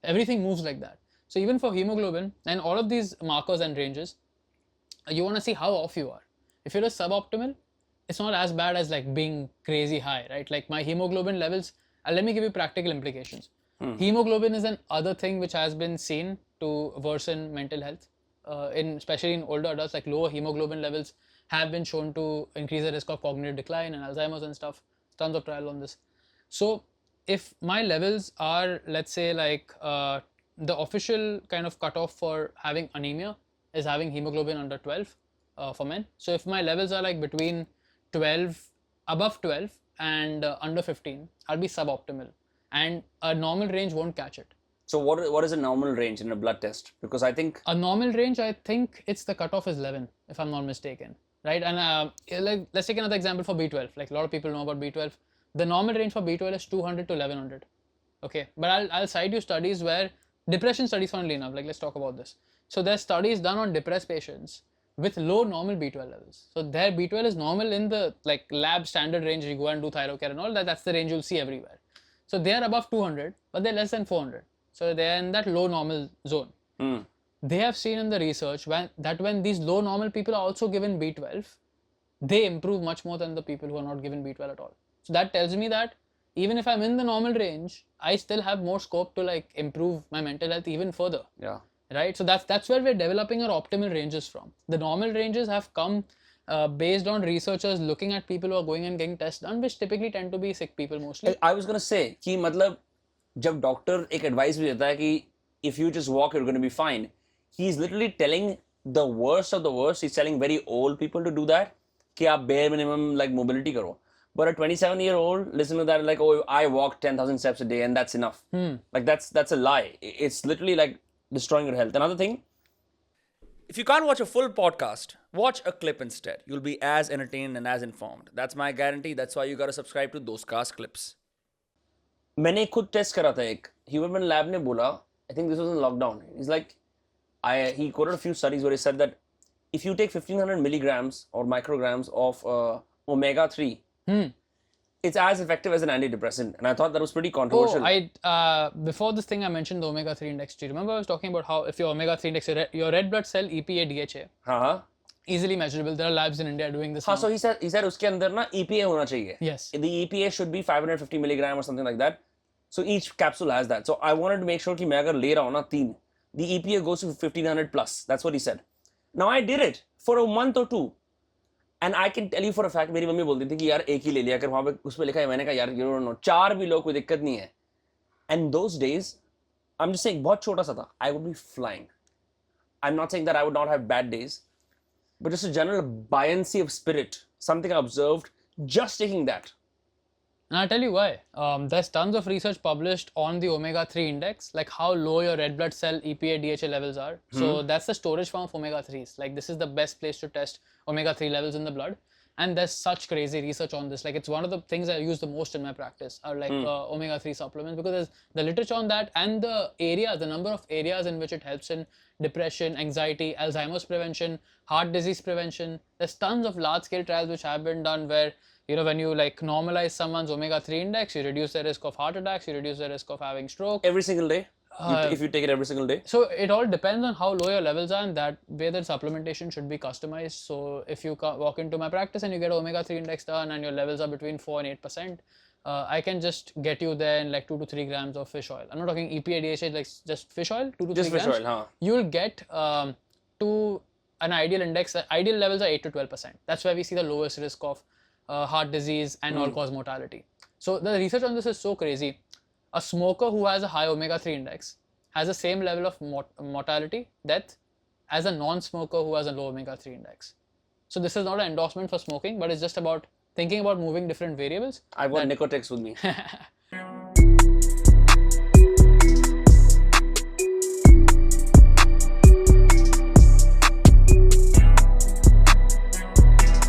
everything moves like that. So even for hemoglobin and all of these markers and ranges, you want to see how off you are. If you're a suboptimal, it's not as bad as like being crazy high, right? Like my hemoglobin levels, let me give you practical implications. Hemoglobin is an other thing which has been seen to worsen mental health, especially in older adults. Like lower hemoglobin levels have been shown to increase the risk of cognitive decline and Alzheimer's and stuff. Tons of trial on this. So if my levels are, let's say, like the official kind of cutoff for having anemia is having hemoglobin under 12 for men. So if my levels are like between 12, above 12 and under 15, I'll be suboptimal, and a normal range won't catch it. So what is a normal range in a blood test? Because I think a normal range, I think it's the cutoff is 11, if I'm not mistaken, right? And like let's take another example for B12. Like a lot of people know about B12. The normal range for B12 is 200 to 1100. Okay, but I'll cite you studies where depression studies, funnily enough. Like let's talk about this. So there's studies done on depressed patients with low normal B12 levels. So their B12 is normal in the like lab standard range. You go and do thyrocare and all that. That's the range you'll see everywhere. So they are above 200, but they're less than 400. So they are in that low normal zone. They have seen in the research that when these low normal people are also given B12, they improve much more than the people who are not given B12 at all. So that tells me that even if I'm in the normal range, I still have more scope to like improve my mental health even further. Yeah. Right. So that's where we're developing our optimal ranges from. The normal ranges have come based on researchers looking at people who are going and getting tests done, which typically tend to be sick people mostly. I was gonna say कि मतलब जब doctor एक advice भी देता है कि if you just walk you're going to be fine, he's literally telling the worst of the worst. He's telling very old people to do that कि आप bare minimum like mobility करो. But a 27-year-old listen to that like, oh, I walk 10,000 steps a day and that's enough. Like that's a lie. It's literally like destroying your health. Another thing, if you can't watch a full podcast, watch a clip instead. You'll be as entertained and as informed. That's my guarantee. That's why you gotta subscribe to Dostcast Clips. मैंने खुद test करा था एक human lab ने बोला, I think this was in lockdown. He's like, he quoted a few studies where he said that if you take 1500 milligrams or micrograms of omega-3, it's as effective as an antidepressant. And I thought that was pretty controversial. Before this thing I mentioned the omega-3 index. Do you remember I was talking about how if your omega-3 index, your red blood cell EPA, DHA, easily measurable. There are labs in India doing this. So he said uske andar na EPA hona chahiye. Yes. The EPA should be 550 milligram or something like that. So each capsule has that. So I wanted to make sure कि मैं अगर ले रहा हूँ ना 3, the EPA goes to 1500 plus. That's what he said. Now I did it for a month or 2. And I can tell you for a fact, मेरी mummy बोलती थी कि यार एक ही ले लिया अगर वहाँ पे उसमें लिखा है, मैंने कहा यार you don't know 4 भी लो कोई दिक्कत नहीं है. And those days, I'm just saying बहुत छोटा सा था. I would be flying. I'm not saying that I would not have bad days, but just a general buoyancy of spirit, something I observed just taking that. And I'll tell you why. There's tons of research published on the omega-3 index, like how low your red blood cell EPA, DHA levels are. So that's the storage form of omega-3s. Like this is the best place to test omega-3 levels in the blood. And there's such crazy research on this. Like it's one of the things I use the most in my practice are like omega-3 supplements, because there's the literature on that and the number of areas in which it helps in depression, anxiety, Alzheimer's prevention, heart disease prevention. There's tons of large scale trials which have been done where, you know, when you like normalize someone's omega-3 index, you reduce the risk of heart attacks, you reduce the risk of having stroke. Every single day? If you take it every single day? So it all depends on how low your levels are, and that way the supplementation should be customized. So if you walk into my practice and you get omega-3 index done and your levels are between 4 and 8%, I can just get you there in like 2 to 3 grams of fish oil. I'm not talking EPA, DHA, like just fish oil, 2 to 3 grams. Just fish oil, huh? You'll get to an ideal index. Ideal levels are 8 to 12%. That's where we see the lowest risk of heart disease and all-cause mortality. So the research on this is so crazy. A smoker who has a high omega-3 index has the same level of mortality, death, as a non-smoker who has a low omega-3 index. So this is not an endorsement for smoking, but it's just about thinking about moving different variables. I've got Nicotex with me.